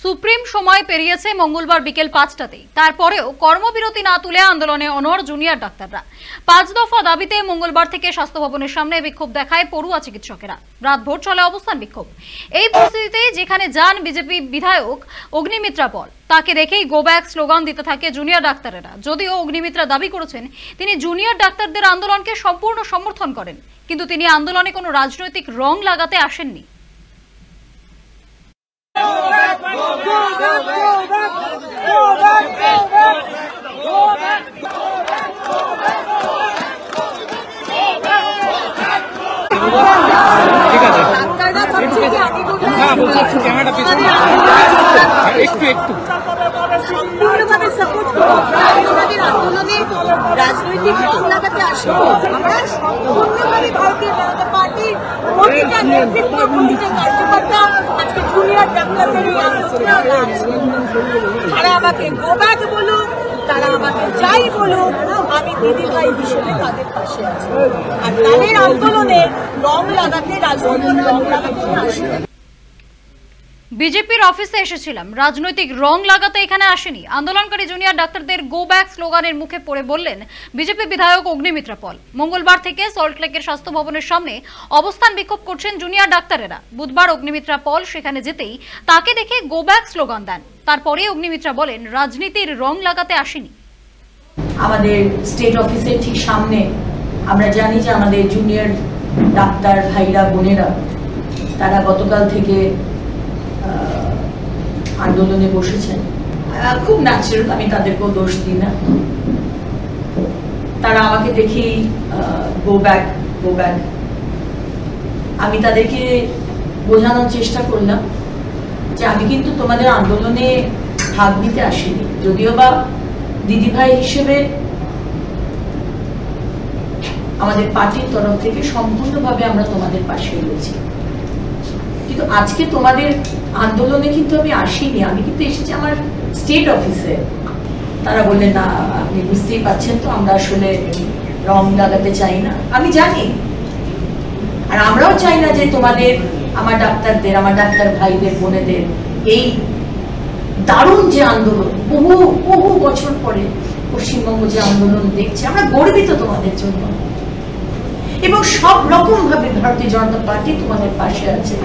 Supreme সময় পেরিয়েছে মঙ্গলবার বিকেল ৫টাতেই। তারপরেও কর্মবিরতি না তুলে আন্দোলনে অনড় জুনিয়র ডাক্তাররা। ৫ দফা দাবিতে মঙ্গলবার থেকে স্বাস্থ্য ভবনের সামনে বিক্ষোভ দেখায় পড়ুয়া চিকিৎসকেরা। রাতভর চলে অবস্থান বিক্ষোভ। এই পরিস্থিতিতে যেখানে যান বিজেপি বিধায়ক অগ্নিমিত্রা পল, তাকে দেখেই গো ব্যাক স্লোগান দিতে থাকে জুনিয়র ডাক্তারেরা। যদিও অগ্নিমিত্রা দাবি করেছেন তিনি জুনিয়র ডাক্তারদের আন্দোলনকে সম্পূর্ণ সমর্থন করেন, কিন্তু তিনি আন্দোলনে কোনো রাজনৈতিক রং লাগাতে আসেননি। ঠিক আছে, ক্যামেরাটা পিছনে একটু সম্পূর্ণভাবে সাপোর্ট করব। আন্দোলনে রাজনৈতিক রং লাগাতে আসবো। আমরা সম্পূর্ণভাবে ভারতীয় জনতা পার্টির প্রতিটা নেতৃত্ব, প্রতিটা কার্যকর্তা আজকে জুনিয়র ডাক্তারদের এই আন্দোলনে আছে। তারা আমাকে গো ব্যাক বলুন, তারা আমাকে যাই বলুন, আমি দিদিভাই হিসেবে তাদের পাশে আছি। আর তাদের আন্দোলনে রং লাগাতে, রাজনৈতিক রং লাগাতে আসবে। বিজেপির অফিসে এসেছিলাম, রাজনৈতিক রং লাগাতে এখানে আসেনি। আন্দোলনকারী জুনিয়র ডাক্তারদের গো ব্যাক স্লোগানের মুখে পড়ে বললেন বিজেপি বিধায়ক অগ্নিমিত্রা পল। মঙ্গলবার থেকে সল্টলেকের স্বাস্থ্য ভবনের সামনে অবস্থান বিক্ষোভ করছেন জুনিয়র ডাক্তারেরা। বুধবার অগ্নিমিত্রা পল সেখানে যেতেই তাকে দেখে গো ব্যাক স্লোগান দেন। তারপরে অগ্নিমিত্রা বলেন রাজনীতির রং লাগাতে আসেনি। আমাদের স্টেট অফিসের ঠিক সামনে আমরা জানি যে আমাদের জুনিয়র ডাক্তার ভাইরা বোনেরা তারা গতকাল থেকে আন্দোলনে বসেছেন। খুব ন্যাচারাল, আমি তাদেরকেও দোষ দিই না। তারা আমাকে দেখেই গো ব্যাক। আমি তাদেরকে বোঝানোর চেষ্টা করলাম যে আমি কিন্তু তোমাদের আন্দোলনে ভাগ নিতে আসিনি, যদিও বা দিদিভাই হিসেবে আমাদের পার্টির তরফ থেকে সম্পূর্ণভাবে আমরা তোমাদের পাশে রয়েছি, কিন্তু আজকে তোমাদের আন্দোলনে কিন্তু আমি আসিনি। আমি কিন্তু এসেছি আমার স্টেট অফিসে। তারা বললেন না, আপনি বুঝতেই পারছেন তো, আমরা আসলে রং লাগাতে চাই না। আমি জানি, আর আমরাও চাই না যে তোমাদের, আমার ডাক্তারদের, আমার ডাক্তার ভাইদের বোনেদের এই দারুণ যে আন্দোলন, বহু বছর পরে পশ্চিমবঙ্গ যে আন্দোলন দেখছে, আমরা গর্বিত তোমাদের জন্য, এবং সব রকম ভাবে ভারতীয় জনতা পার্টি তোমাদের পাশে আছে।